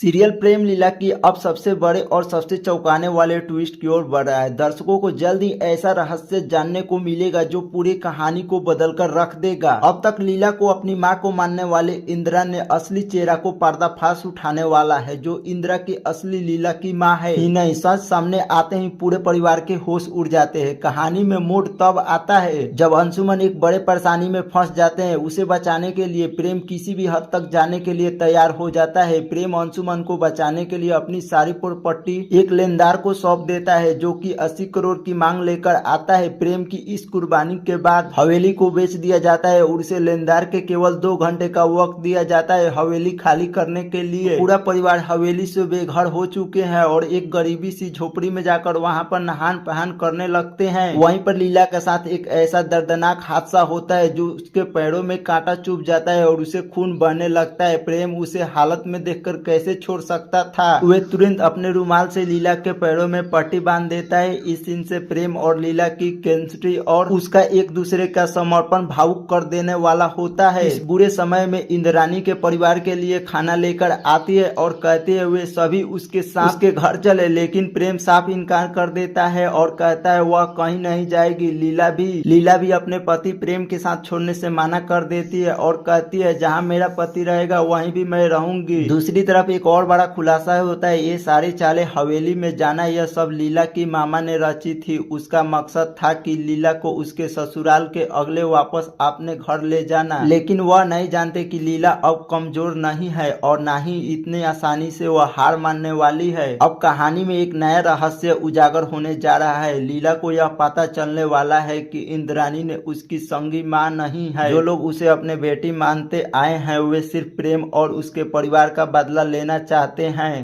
Serial प्रेम लीला की अब सबसे बड़े और सबसे चौंकाने वाले ट्विस्ट की ओर बढ़ रहा है। दर्शकों को जल्द ही ऐसा रहस्य जानने को मिलेगा जो पूरी कहानी को बदलकर रख देगा। अब तक लीला को अपनी मां को मानने वाले इंदिरा ने असली चेहरा को पर्दाफाश उठाने वाला है, जो इंदिरा की असली लीला की मां है ही नहीं। सच सामने आते ही पूरे परिवार के होश उड़ जाते हैं। कहानी में मोड़ तब आता है जब अंशुमन एक बड़े परेशानी में फंस जाते हैं। उसे बचाने के लिए प्रेम किसी भी हद तक जाने के लिए तैयार हो जाता है। प्रेम अंशुमन को बचाने के लिए अपनी सारी प्रॉपर्टी एक लेनदार को सौंप देता है, जो कि 80 करोड़ की मांग लेकर आता है। प्रेम की इस कुर्बानी के बाद हवेली को बेच दिया जाता है और उसे लेनदार के केवल 2 घंटे का वक्त दिया जाता है हवेली खाली करने के लिए। पूरा परिवार हवेली से बेघर हो चुके हैं और एक गरीबी सी झोपड़ी में जाकर वहां पर नहान पहन करने लगते हैं। वहीं पर लीला के साथ एक ऐसा दर्दनाक हादसा होता है जो उसके पैरों में कांटा चुभ जाता है और उसे खून बहने लगता है। प्रेम उसे हालत में देखकर कैसे छोड़ सकता था। वे तुरंत अपने रुमाल से लीला के पैरों में पट्टी बांध देता है। इस सीन से प्रेम और लीला की केमिस्ट्री और उसका एक दूसरे का समर्पण भावुक कर देने वाला होता है। इस बुरे समय में इंद्रानी के परिवार के लिए खाना लेकर आती है और कहती है वे सभी उसके साथ उसके घर चले, लेकिन प्रेम साफ इनकार कर देता है और कहता है वह कहीं नहीं जाएगी। लीला भी अपने पति प्रेम के साथ छोड़ने से मना कर देती है और कहती है जहाँ मेरा पति रहेगा वहीं भी मैं रहूंगी। दूसरी तरफ एक और बड़ा खुलासा होता है। ये सारी चालें हवेली में जाना यह सब लीला की मामा ने रची थी। उसका मकसद था कि लीला को उसके ससुराल के अगले वापस अपने घर ले जाना, लेकिन वह नहीं जानते कि लीला अब कमजोर नहीं है और ना ही इतने आसानी से वह हार मानने वाली है। अब कहानी में एक नया रहस्य उजागर होने जा रहा है। लीला को यह पता चलने वाला है कि इंद्रानी ने उसकी संगी मां नहीं है। जो लोग उसे अपने बेटी मानते आए हैं वे सिर्फ प्रेम और उसके परिवार का बदला लेना चाहते हैं।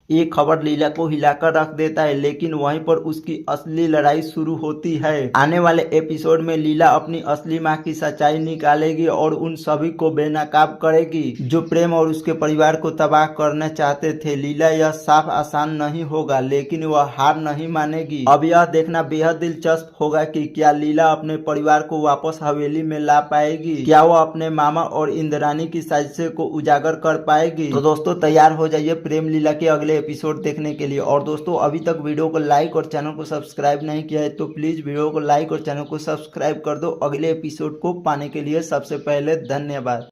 ये खबर लीला को हिलाकर रख देता है, लेकिन वहीं पर उसकी असली लड़ाई शुरू होती है। आने वाले एपिसोड में लीला अपनी असली मां की सच्चाई निकालेगी और उन सभी को बेनकाब करेगी जो प्रेम और उसके परिवार को तबाह करना चाहते थे। लीला यह साफ आसान नहीं होगा, लेकिन वह हार नहीं मानेगी। अब यह देखना बेहद दिलचस्प होगा कि क्या लीला अपने परिवार को वापस हवेली में ला पाएगी, क्या वह अपने मामा और इंद्रानी की साजिश को उजागर कर पाएगी। तो दोस्तों तैयार हो जाइए प्रेम लीला के अगले एपिसोड देखने के लिए। और दोस्तों अभी तक वीडियो को लाइक और चैनल को सब्सक्राइब नहीं किया है तो प्लीज वीडियो को लाइक और चैनल को सब्सक्राइब कर दो अगले एपिसोड को पाने के लिए। सबसे पहले धन्यवाद।